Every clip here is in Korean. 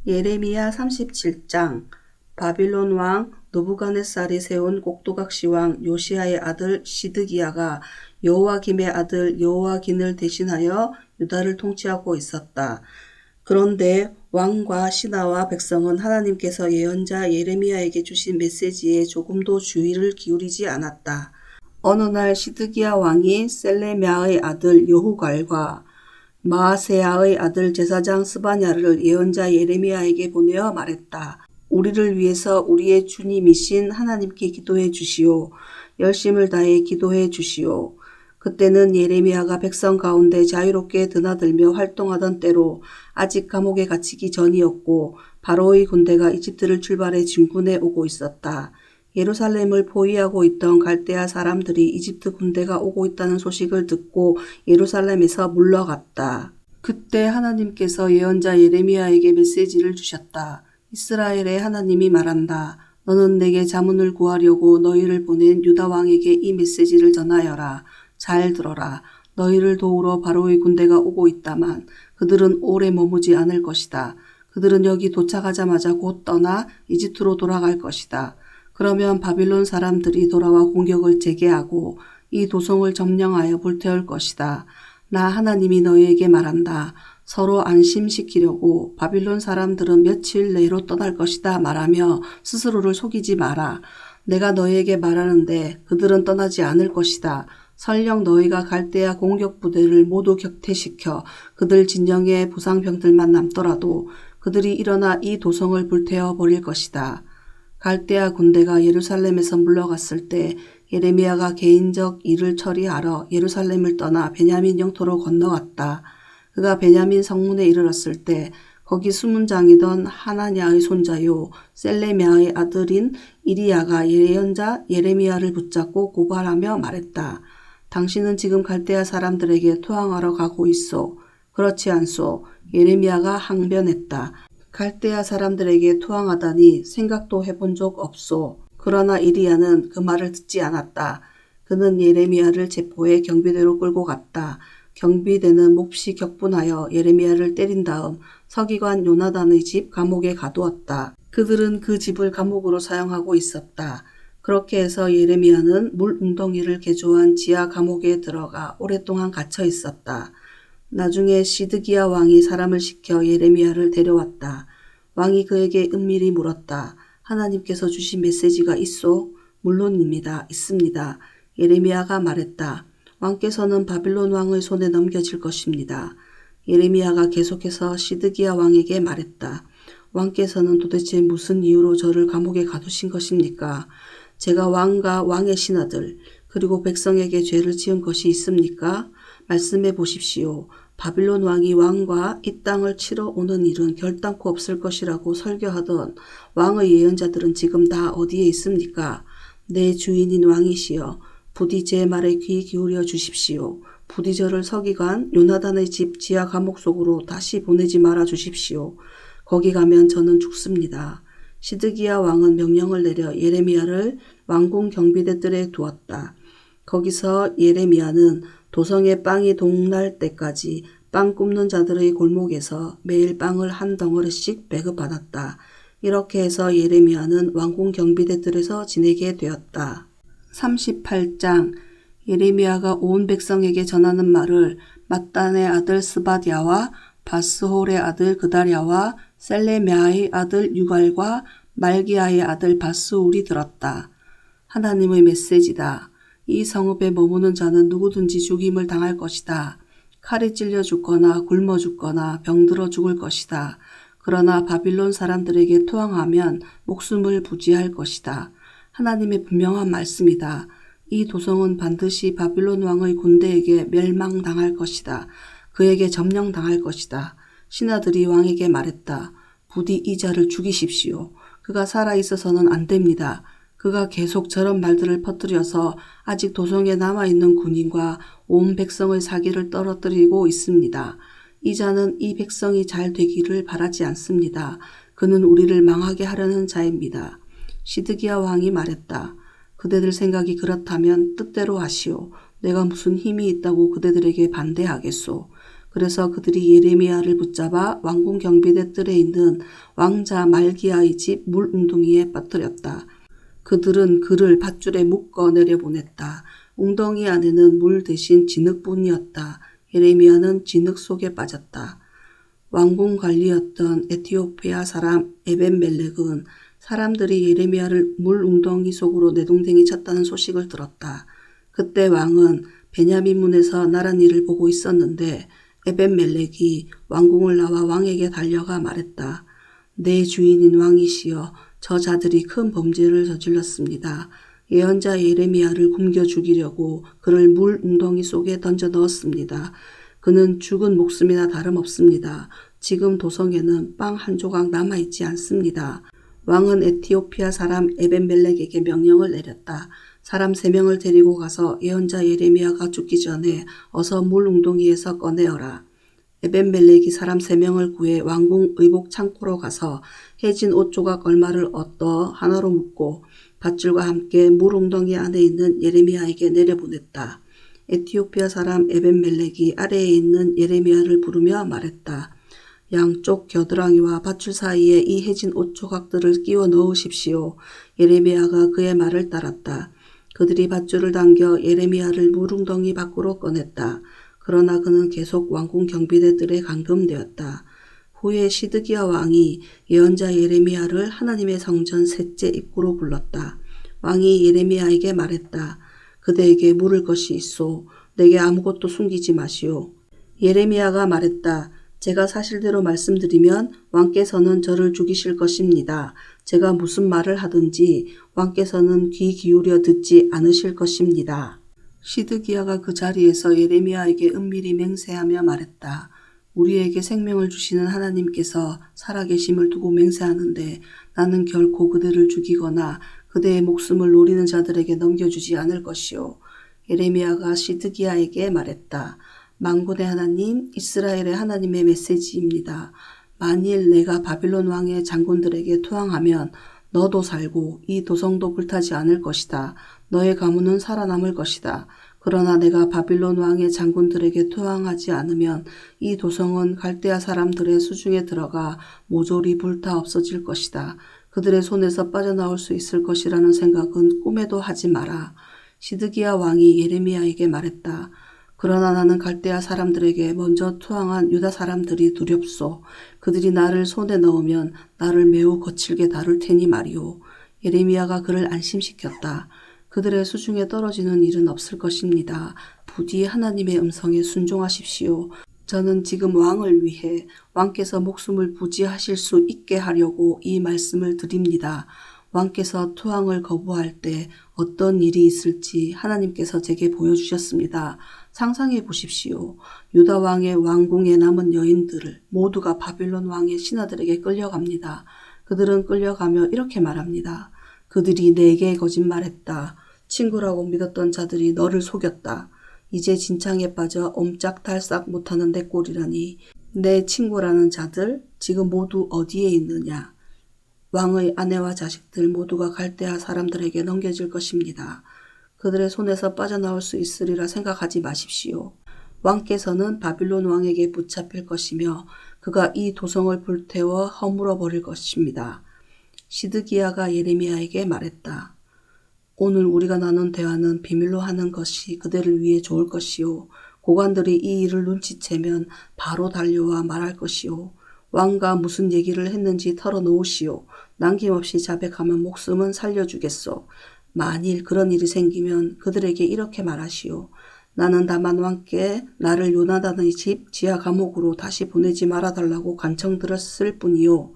예레미야 37장. 바빌론 왕 느부갓네살이 세운 꼭두각시 왕 요시야의 아들 시드기야가 여호야김의 아들 여호야긴을 대신하여 유다를 통치하고 있었다. 그런데 왕과 신하와 백성은 하나님께서 예언자 예레미야에게 주신 메시지에 조금도 주의를 기울이지 않았다. 어느 날 시드기야 왕이 셀레미야의 아들 여후갈과 마아세야의 아들 제사장 스바냐를 예언자 예레미야에게 보내어 말했다. 우리를 위해서 우리의 주님이신 하나님께 기도해 주시오. 열심을 다해 기도해 주시오. 그때는 예레미야가 백성 가운데 자유롭게 드나들며 활동하던 때로 아직 감옥에 갇히기 전이었고 바로의 군대가 이집트를 출발해 진군해 오고 있었다. 예루살렘을 포위하고 있던 갈대아 사람들이 이집트 군대가 오고 있다는 소식을 듣고 예루살렘에서 물러갔다. 그때 하나님께서 예언자 예레미야에게 메시지를 주셨다. 이스라엘의 하나님이 말한다. 너는 내게 자문을 구하려고 너희를 보낸 유다 왕에게 이 메시지를 전하여라. 잘 들어라. 너희를 도우러 바로의 군대가 오고 있다만 그들은 오래 머무지 않을 것이다. 그들은 여기 도착하자마자 곧 떠나 이집트로 돌아갈 것이다. 그러면 바빌론 사람들이 돌아와 공격을 재개하고 이 도성을 점령하여 불태울 것이다. 나 하나님이 너희에게 말한다. 서로 안심시키려고 바빌론 사람들은 며칠 내로 떠날 것이다 말하며 스스로를 속이지 마라. 내가 너희에게 말하는데 그들은 떠나지 않을 것이다. 설령 너희가 갈대아 공격 부대를 모두 격퇴시켜 그들 진영에 부상병들만 남더라도 그들이 일어나 이 도성을 불태워 버릴 것이다. 갈대아 군대가 예루살렘에서 물러갔을 때 예레미야가 개인적 일을 처리하러 예루살렘을 떠나 베냐민 영토로 건너갔다. 그가 베냐민 성문에 이르렀을 때 거기 수문장이던 하나냐의 손자요 셀레미야의 아들인 이리야가 예언자 예레미야를 붙잡고 고발하며 말했다. 당신은 지금 갈대아 사람들에게 토항하러 가고 있소. 그렇지 않소. 예레미야가 항변했다. 갈대아 사람들에게 토항하다니 생각도 해본 적 없소. 그러나 이리야는 그 말을 듣지 않았다. 그는 예레미야를 체포해 경비대로 끌고 갔다. 경비대는 몹시 격분하여 예레미야를 때린 다음 서기관 요나단의 집 감옥에 가두었다. 그들은 그 집을 감옥으로 사용하고 있었다. 그렇게 해서 예레미야는 물 웅덩이를 개조한 지하 감옥에 들어가 오랫동안 갇혀 있었다. 나중에 시드기야 왕이 사람을 시켜 예레미야를 데려왔다. 왕이 그에게 은밀히 물었다. 하나님께서 주신 메시지가 있소? 물론입니다. 있습니다. 예레미야가 말했다. 왕께서는 바빌론 왕의 손에 넘겨질 것입니다. 예레미야가 계속해서 시드기야 왕에게 말했다. 왕께서는 도대체 무슨 이유로 저를 감옥에 가두신 것입니까? 제가 왕과 왕의 신하들 그리고 백성에게 죄를 지은 것이 있습니까? 말씀해 보십시오. 바빌론 왕이 왕과 이 땅을 치러 오는 일은 결단코 없을 것이라고 설교하던 왕의 예언자들은 지금 다 어디에 있습니까? 내 주인인 왕이시여 부디 제 말에 귀 기울여 주십시오. 부디 저를 서기관 요나단의 집 지하 감옥 속으로 다시 보내지 말아 주십시오. 거기 가면 저는 죽습니다. 시드기야 왕은 명령을 내려 예레미야를 왕궁 경비대들에 두었다. 거기서 예레미야는 도성의 빵이 동날 때까지 빵 굽는 자들의 골목에서 매일 빵을 한 덩어리씩 배급받았다. 이렇게 해서 예레미야는 왕궁 경비대들에서 지내게 되었다. 38장. 예레미야가 온 백성에게 전하는 말을 mattan의 아들 스바랴와 바스홀의 아들 그다랴와 셀레미야의 아들 유갈과 말기야의 아들 바스울이 들었다. 하나님의 메시지다. 이 성읍에 머무는 자는 누구든지 죽임을 당할 것이다. 칼에 찔려 죽거나 굶어 죽거나 병들어 죽을 것이다. 그러나 바빌론 사람들에게 토항하면 목숨을 부지할 것이다. 하나님의 분명한 말씀이다. 이 도성은 반드시 바빌론 왕의 군대에게 멸망당할 것이다. 그에게 점령당할 것이다. 신하들이 왕에게 말했다. 부디 이 자를 죽이십시오. 그가 살아있어서는 안 됩니다. 그가 계속 저런 말들을 퍼뜨려서 아직 도성에 남아있는 군인과 온 백성의 사기를 떨어뜨리고 있습니다. 이 자는 이 백성이 잘 되기를 바라지 않습니다. 그는 우리를 망하게 하려는 자입니다. 시드기야 왕이 말했다. 그대들 생각이 그렇다면 뜻대로 하시오. 내가 무슨 힘이 있다고 그대들에게 반대하겠소. 그래서 그들이 예레미야를 붙잡아 왕궁 경비대 뜰에 있는 왕자 말기야의 집 물웅덩이에 빠뜨렸다. 그들은 그를 밧줄에 묶어 내려보냈다. 웅덩이 안에는 물 대신 진흙뿐이었다. 예레미야는 진흙 속에 빠졌다. 왕궁 관리였던 에티오피아 사람 에벤멜렉은 사람들이 예레미야를 물 웅덩이 속으로 내동댕이 쳤다는 소식을 들었다. 그때 왕은 베냐민 문에서 나란 일을 보고 있었는데 에벤멜렉이 왕궁을 나와 왕에게 달려가 말했다. 내 주인인 왕이시여, 저 자들이 큰 범죄를 저질렀습니다. 예언자 예레미야를 굶겨 죽이려고 그를 물 웅덩이 속에 던져 넣었습니다. 그는 죽은 목숨이나 다름없습니다. 지금 도성에는 빵 한 조각 남아있지 않습니다. 왕은 에티오피아 사람 에벤멜렉에게 명령을 내렸다. 사람 3명을 데리고 가서 예언자 예레미야가 죽기 전에 어서 물 웅덩이에서 꺼내어라. 에벤멜렉이 사람 3명을 구해 왕궁 의복 창고로 가서 해진 옷 조각 얼마를 얻어 하나로 묶고 밧줄과 함께 물 웅덩이 안에 있는 예레미야에게 내려보냈다. 에티오피아 사람 에벤멜렉이 아래에 있는 예레미야를 부르며 말했다. 양쪽 겨드랑이와 밧줄 사이에 이 해진 옷 조각들을 끼워 넣으십시오. 예레미야가 그의 말을 따랐다. 그들이 밧줄을 당겨 예레미야를 물웅덩이 밖으로 꺼냈다. 그러나 그는 계속 왕궁 경비대들에 감금되었다. 후에 시드기야 왕이 예언자 예레미야를 하나님의 성전 셋째 입구로 불렀다. 왕이 예레미야에게 말했다. 그대에게 물을 것이 있소. 내게 아무것도 숨기지 마시오. 예레미야가 말했다. 제가 사실대로 말씀드리면 왕께서는 저를 죽이실 것입니다. 제가 무슨 말을 하든지 왕께서는 귀 기울여 듣지 않으실 것입니다. 시드기야가 그 자리에서 예레미야에게 은밀히 맹세하며 말했다. 우리에게 생명을 주시는 하나님께서 살아계심을 두고 맹세하는데 나는 결코 그대를 죽이거나 그대의 목숨을 노리는 자들에게 넘겨주지 않을 것이오. 예레미야가 시드기야에게 말했다. 만군의 하나님, 이스라엘의 하나님의 메시지입니다. 만일 내가 바빌론 왕의 장군들에게 투항하면 너도 살고 이 도성도 불타지 않을 것이다. 너의 가문은 살아남을 것이다. 그러나 내가 바빌론 왕의 장군들에게 투항하지 않으면 이 도성은 갈대아 사람들의 수중에 들어가 모조리 불타 없어질 것이다. 그들의 손에서 빠져나올 수 있을 것이라는 생각은 꿈에도 하지 마라. 시드기야 왕이 예레미야에게 말했다. 그러나 나는 갈대아 사람들에게 먼저 투항한 유다 사람들이 두렵소. 그들이 나를 손에 넣으면 나를 매우 거칠게 다룰 테니 말이오. 예레미야가 그를 안심시켰다. 그들의 수중에 떨어지는 일은 없을 것입니다. 부디 하나님의 음성에 순종하십시오. 저는 지금 왕을 위해 왕께서 목숨을 부지하실 수 있게 하려고 이 말씀을 드립니다. 왕께서 투항을 거부할 때 어떤 일이 있을지 하나님께서 제게 보여주셨습니다. 상상해 보십시오. 유다 왕의 왕궁에 남은 여인들을 모두가 바빌론 왕의 신하들에게 끌려갑니다. 그들은 끌려가며 이렇게 말합니다. 그들이 내게 거짓말했다. 친구라고 믿었던 자들이 너를 속였다. 이제 진창에 빠져 옴짝달싹 못하는 내 꼴이라니. 내 친구라는 자들 지금 모두 어디에 있느냐. 왕의 아내와 자식들 모두가 갈대아 사람들에게 넘겨질 것입니다. 그들의 손에서 빠져나올 수 있으리라 생각하지 마십시오. 왕께서는 바빌론 왕에게 붙잡힐 것이며 그가 이 도성을 불태워 허물어 버릴 것입니다. 시드기야가 예레미야에게 말했다. 오늘 우리가 나눈 대화는 비밀로 하는 것이 그대를 위해 좋을 것이요. 고관들이 이 일을 눈치채면 바로 달려와 말할 것이요. 왕과 무슨 얘기를 했는지 털어놓으시오. 남김없이 자백하면 목숨은 살려주겠소. 만일 그런 일이 생기면 그들에게 이렇게 말하시오. 나는 다만 왕께 나를 요나단의 집 지하 감옥으로 다시 보내지 말아달라고 간청 들었을 뿐이요.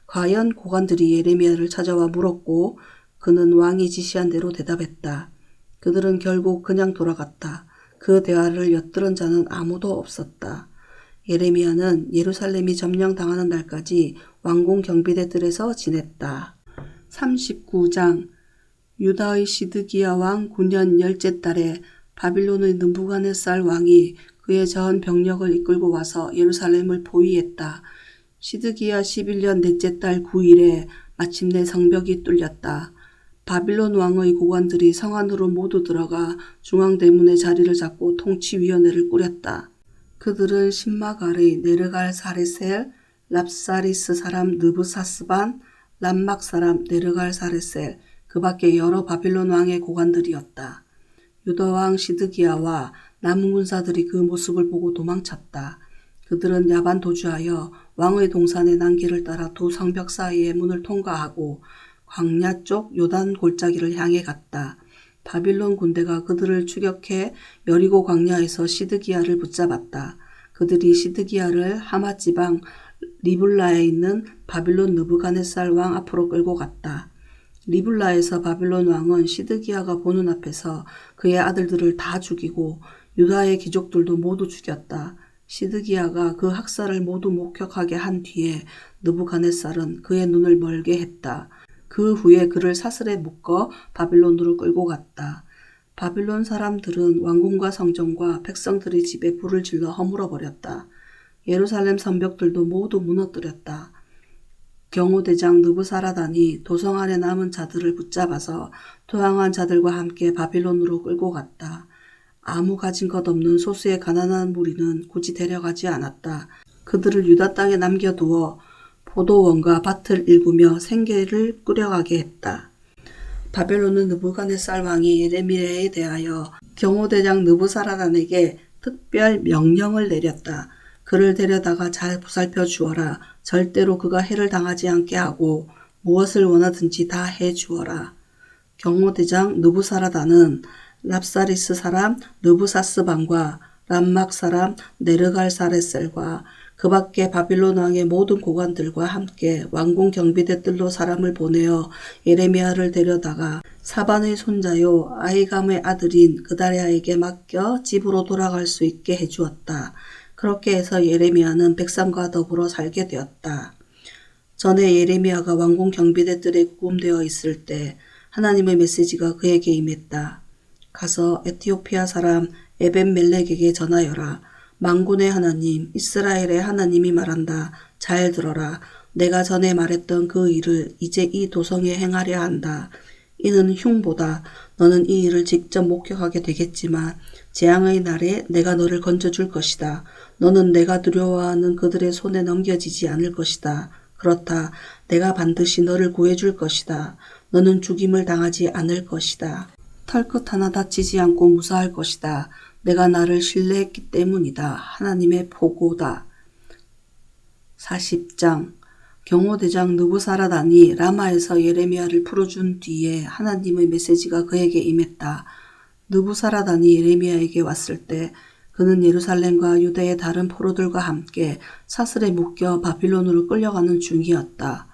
과연 고관들이 예레미야를 찾아와 물었고 그는 왕이 지시한 대로 대답했다. 그들은 결국 그냥 돌아갔다. 그 대화를 엿들은 자는 아무도 없었다. 예레미야는 예루살렘이 점령당하는 날까지 왕궁 경비대들에서 지냈다. 39장 유다의 시드기야 왕 9년 10째 달에 바빌론의 느부갓네살 왕이 그의 전 병력을 이끌고 와서 예루살렘을 포위했다. 시드기야 11년 넷째 달 9일에 마침내 성벽이 뚫렸다. 바빌론 왕의 고관들이 성 안으로 모두 들어가 중앙대문의 자리를 잡고 통치위원회를 꾸렸다. 그들은 신마갈의 네르갈사레셀, 랍사리스 사람 느부사스반, 람막 사람 네르갈사레셀, 그 밖에 여러 바빌론 왕의 고관들이었다. 유다 왕 시드기야와 남은 군사들이 그 모습을 보고 도망쳤다. 그들은 야반 도주하여 왕의 동산의 난길을 따라 두 성벽 사이의 문을 통과하고 광야 쪽 요단 골짜기를 향해 갔다. 바빌론 군대가 그들을 추격해 여리고 광야에서 시드기야를 붙잡았다. 그들이 시드기야를 하맛 지방 리블라에 있는 바빌론 느부갓네살 왕 앞으로 끌고 갔다. 리블라에서 바빌론 왕은 시드기야가 보는 앞에서 그의 아들들을 다 죽이고 유다의 귀족들도 모두 죽였다. 시드기야가 그 학살을 모두 목격하게 한 뒤에 느부갓네살은 그의 눈을 멀게 했다. 그 후에 그를 사슬에 묶어 바빌론으로 끌고 갔다. 바빌론 사람들은 왕궁과 성전과 백성들의 집에 불을 질러 허물어 버렸다. 예루살렘 성벽들도 모두 무너뜨렸다. 경호대장 느부사라단이 도성 안에 남은 자들을 붙잡아서 토항한 자들과 함께 바빌론으로 끌고 갔다. 아무 가진 것 없는 소수의 가난한 무리는 굳이 데려가지 않았다. 그들을 유다 땅에 남겨두어 포도원과 밭을 일구며 생계를 꾸려가게 했다. 바벨론은 느부갓네살 왕이 예레미야에 대하여 경호대장 느부사라단에게 특별 명령을 내렸다. 그를 데려다가 잘 보살펴 주어라. 절대로 그가 해를 당하지 않게 하고 무엇을 원하든지 다 해 주어라. 경호대장 느부사라단은 랍사리스 사람 느부사스반과 람막 사람 네르갈사레셀과 그 밖에 바빌론 왕의 모든 고관들과 함께 왕궁 경비대 뜰로 사람을 보내어 예레미야를 데려다가 사반의 손자요 아히감의 아들인 그다랴에게 맡겨 집으로 돌아갈 수 있게 해주었다. 그렇게 해서 예레미야는 백성과 더불어 살게 되었다. 전에 예레미야가 왕궁 경비대 뜰에 구금되어 있을 때 하나님의 메시지가 그에게 임했다. 가서 에티오피아 사람 에벤멜렉에게 전하여라. 만군의 하나님 이스라엘의 하나님이 말한다. 잘 들어라. 내가 전에 말했던 그 일을 이제 이 도성에 행하려 한다. 이는 흉보다 너는 이 일을 직접 목격하게 되겠지만 재앙의 날에 내가 너를 건져줄 것이다. 너는 내가 두려워하는 그들의 손에 넘겨지지 않을 것이다. 그렇다. 내가 반드시 너를 구해줄 것이다. 너는 죽임을 당하지 않을 것이다. 털끝 하나 다치지 않고 무사할 것이다. 내가 나를 신뢰했기 때문이다. 하나님의 보고다. 40장 경호대장 느부사라단이 라마에서 예레미야를 풀어준 뒤에 하나님의 메시지가 그에게 임했다. 느부사라단이 예레미야에게 왔을 때 그는 예루살렘과 유대의 다른 포로들과 함께 사슬에 묶여 바빌론으로 끌려가는 중이었다.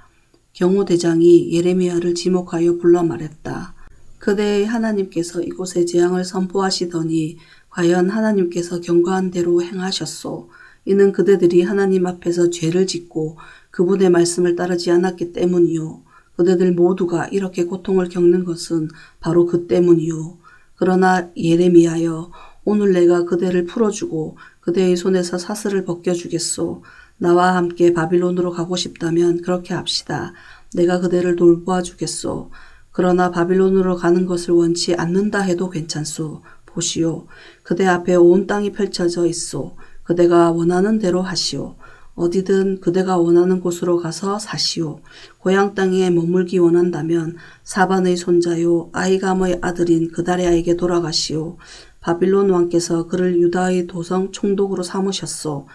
경호대장이 예레미야를 지목하여 불러 말했다. 그대의 하나님께서 이곳에 재앙을 선포하시더니 과연 하나님께서 경고한 대로 행하셨소. 이는 그대들이 하나님 앞에서 죄를 짓고 그분의 말씀을 따르지 않았기 때문이요. 그대들 모두가 이렇게 고통을 겪는 것은 바로 그 때문이요. 그러나 예레미야여, 오늘 내가 그대를 풀어주고 그대의 손에서 사슬을 벗겨주겠소. 나와 함께 바빌론으로 가고 싶다면 그렇게 합시다. 내가 그대를 돌보아 주겠소. 그러나 바빌론으로 가는 것을 원치 않는다 해도 괜찮소. 보시오. 그대 앞에 온 땅이 펼쳐져 있소. 그대가 원하는 대로 하시오. 어디든 그대가 원하는 곳으로 가서 사시오. 고향 땅에 머물기 원한다면 사반의 손자요 아히감의 아들인 그다랴에게 돌아가시오. 바빌론 왕께서 그를 유다의 도성 총독으로 삼으셨소.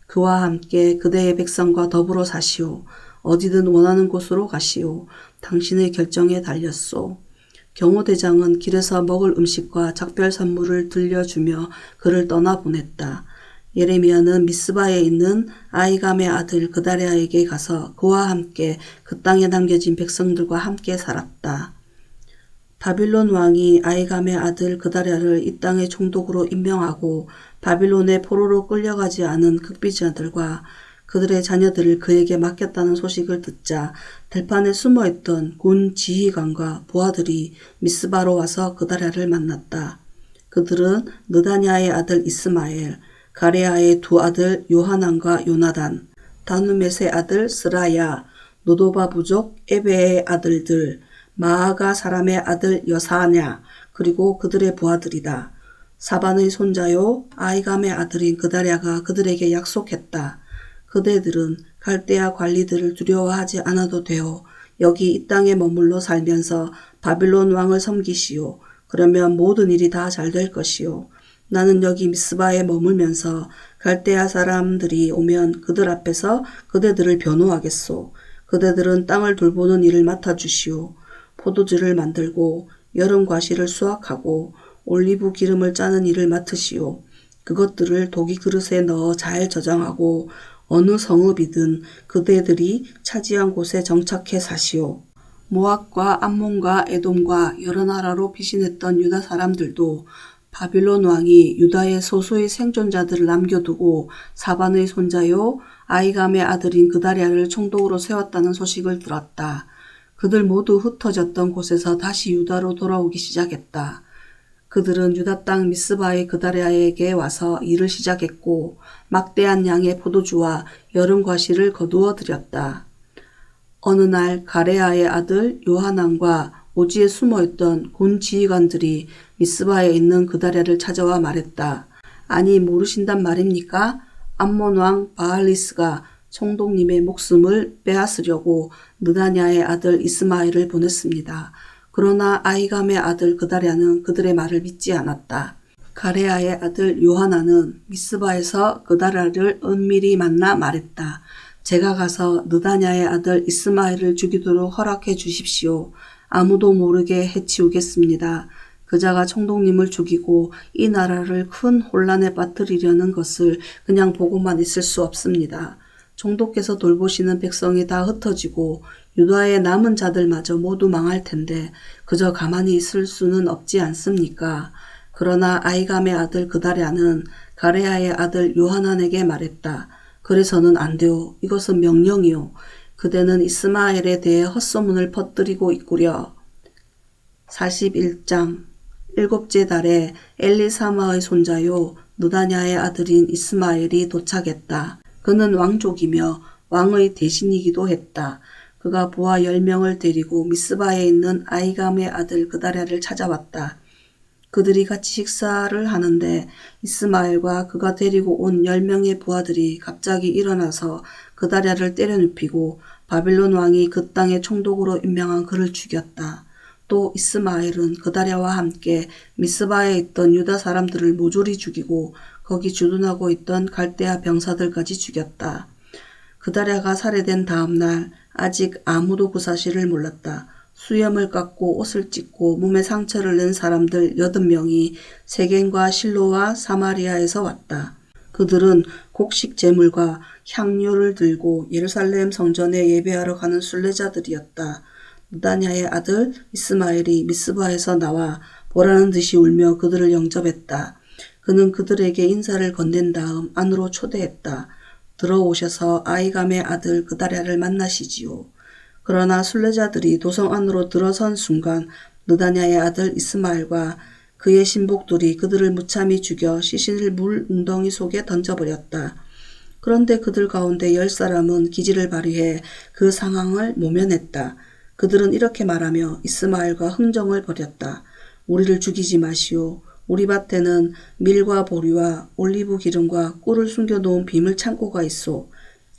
그와 함께 그대의 백성과 더불어 사시오. 어디든 원하는 곳으로 가시오. 당신의 결정에 달렸소. 경호대장은 길에서 먹을 음식과 작별 선물을 들려주며 그를 떠나보냈다. 예레미야는 미스바에 있는 아히감의 아들 그다랴에게 가서 그와 함께 그 땅에 남겨진 백성들과 함께 살았다. 바빌론 왕이 아히감의 아들 그다랴를 이 땅의 총독으로 임명하고 바빌론의 포로로 끌려가지 않은 극비자들과 그들의 자녀들을 그에게 맡겼다는 소식을 듣자 들판에 숨어있던 군 지휘관과 부하들이 미스바로 와서 그다랴를 만났다. 그들은 느다냐의 아들 이스마엘, 가레아의 두 아들 요하난과 요나단, 다누멧의 아들 스라야, 노도바 부족 에베의 아들들, 마아가 사람의 아들 여사냐, 그리고 그들의 부하들이다. 사반의 손자요 아히감의 아들인 그다랴가 그들에게 약속했다. 그대들은 갈대아 관리들을 두려워하지 않아도 되오. 여기 이 땅에 머물러 살면서 바빌론 왕을 섬기시오. 그러면 모든 일이 다 잘 될 것이오. 나는 여기 미스바에 머물면서 갈대아 사람들이 오면 그들 앞에서 그대들을 변호하겠소. 그대들은 땅을 돌보는 일을 맡아주시오. 포도주를 만들고 여름 과실을 수확하고 올리브 기름을 짜는 일을 맡으시오. 그것들을 도기 그릇에 넣어 잘 저장하고 어느 성읍이든 그대들이 차지한 곳에 정착해 사시오. 모압과 암몬과 에돔과 여러 나라로 피신했던 유다 사람들도 바빌론 왕이 유다의 소수의 생존자들을 남겨두고 사반의 손자요 아히감의 아들인 그다랴를 총독으로 세웠다는 소식을 들었다. 그들 모두 흩어졌던 곳에서 다시 유다로 돌아오기 시작했다. 그들은 유다 땅 미스바의 그다랴에게 와서 일을 시작했고 막대한 양의 포도주와 여름 과실을 거두어 들였다. 어느 날 가레아의 아들 요하난과 오지에 숨어있던 군 지휘관들이 미스바에 있는 그다랴를 찾아와 말했다. 아니 모르신단 말입니까? 암몬 왕 바알리스가 총독님의 목숨을 빼앗으려고 느다냐의 아들 이스마엘을 보냈습니다. 그러나 아히감의 아들 그다랴는 그들의 말을 믿지 않았다. 가레아의 아들 요하나는 미스바에서 그다랴를 은밀히 만나 말했다. 제가 가서 느다냐의 아들 이스마엘을 죽이도록 허락해 주십시오. 아무도 모르게 해치우겠습니다. 그자가 총독님을 죽이고 이 나라를 큰 혼란에 빠뜨리려는 것을 그냥 보고만 있을 수 없습니다. 총독께서 돌보시는 백성이 다 흩어지고 유다의 남은 자들마저 모두 망할 텐데 그저 가만히 있을 수는 없지 않습니까? 그러나 아히감의 아들 그다랴는 가레아의 아들 요하난에게 말했다. 그래서는 안 돼요. 이것은 명령이요. 그대는 이스마엘에 대해 헛소문을 퍼뜨리고 있구려. 41장 일곱째 달에 엘리사마의 손자요 느다냐의 아들인 이스마엘이 도착했다. 그는 왕족이며 왕의 대신이기도 했다. 그가 부하 10명을 데리고 미스바에 있는 아히감의 아들 그다랴를 찾아왔다. 그들이 같이 식사를 하는데 이스마엘과 그가 데리고 온 10명의 부하들이 갑자기 일어나서 그다랴를 때려눕히고 바빌론 왕이 그 땅의 총독으로 임명한 그를 죽였다. 또 이스마엘은 그다랴와 함께 미스바에 있던 유다 사람들을 모조리 죽이고 거기 주둔하고 있던 갈대아 병사들까지 죽였다. 그다랴가 살해된 다음 날 아직 아무도 그 사실을 몰랐다. 수염을 깎고 옷을 찢고 몸에 상처를 낸 사람들 80명이 세겜과 실로와 사마리아에서 왔다. 그들은 곡식 제물과 향료를 들고 예루살렘 성전에 예배하러 가는 순례자들이었다. 느다냐의 아들 이스마엘이 미스바에서 나와 보라는 듯이 울며 그들을 영접했다. 그는 그들에게 인사를 건넨 다음 안으로 초대했다. 들어오셔서 아히감의 아들 그다랴를 만나시지요. 그러나 순례자들이 도성 안으로 들어선 순간 느다냐의 아들 이스마엘과 그의 신복들이 그들을 무참히 죽여 시신을 물 웅덩이 속에 던져버렸다. 그런데 그들 가운데 10사람은 기지를 발휘해 그 상황을 모면했다. 그들은 이렇게 말하며 이스마엘과 흥정을 벌였다. 우리를 죽이지 마시오. 우리 밭에는 밀과 보리와 올리브 기름과 꿀을 숨겨놓은 비밀 창고가 있소.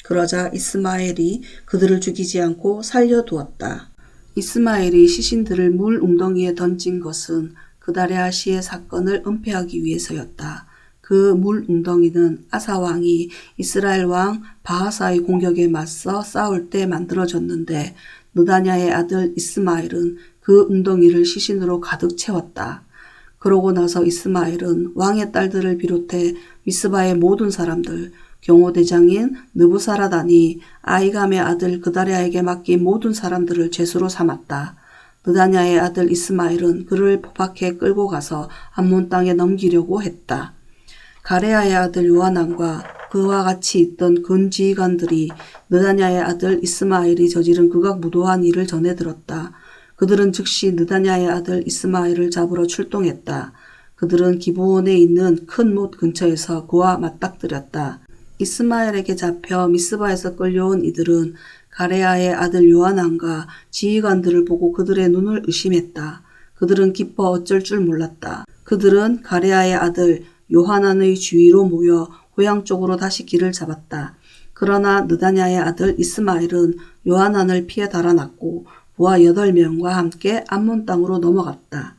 그러자 이스마엘이 그들을 죽이지 않고 살려두었다. 이스마엘이 시신들을 물 웅덩이에 던진 것은 그다랴 시의 사건을 은폐하기 위해서였다. 그 물 웅덩이는 아사 왕이 이스라엘 왕 바하사의 공격에 맞서 싸울 때 만들어졌는데 느다냐의 아들 이스마엘은 그 웅덩이를 시신으로 가득 채웠다. 그러고 나서 이스마엘은 왕의 딸들을 비롯해 미스바의 모든 사람들, 경호대장인 느부사라단이 아히감의 아들 그다랴에게 맡긴 모든 사람들을 죄수로 삼았다. 느다냐의 아들 이스마엘은 그를 포박해 끌고 가서 암몬 땅에 넘기려고 했다. 가레아의 아들 요하난과 그와 같이 있던 군 지휘관들이 느다냐의 아들 이스마엘이 저지른 극악무도한 일을 전해 들었다. 그들은 즉시 느다냐의 아들 이스마엘을 잡으러 출동했다. 그들은 기브온에 있는 큰 못 근처에서 그와 맞닥뜨렸다. 이스마엘에게 잡혀 미스바에서 끌려온 이들은 가레아의 아들 요하난과 지휘관들을 보고 그들의 눈을 의심했다. 그들은 기뻐 어쩔 줄 몰랐다. 그들은 가레아의 아들 요하난의 주위로 모여 고향 쪽으로 다시 길을 잡았다. 그러나 느다냐의 아들 이스마엘은 요하난을 피해 달아났고 부하 8명과 함께 암몬 땅으로 넘어갔다.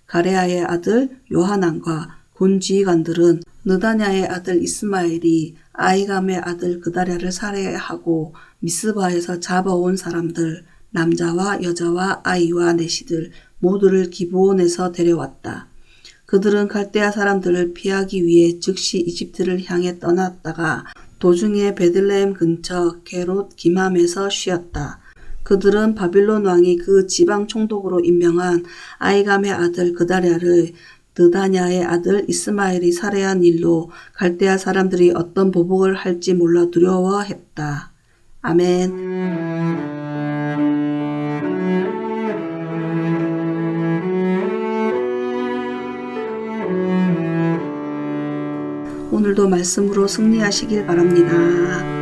가레아의 아들 요하난과 군 지휘관들은 느다냐의 아들 이스마엘이 아이감의 아들 그다랴를 살해하고 미스바에서 잡아온 사람들, 남자와 여자와 아이와 내시들 모두를 기브온에서 데려왔다. 그들은 갈대아 사람들을 피하기 위해 즉시 이집트를 향해 떠났다가 도중에 베들레헴 근처 게롯 기맘에서 쉬었다. 그들은 바빌론 왕이 그 지방 총독으로 임명한 아이감의 아들 그다랴를 느다냐의 아들 이스마엘이 살해한 일로 갈대아 사람들이 어떤 보복을 할지 몰라 두려워했다. 아멘. 오늘도 말씀으로 승리하시길 바랍니다.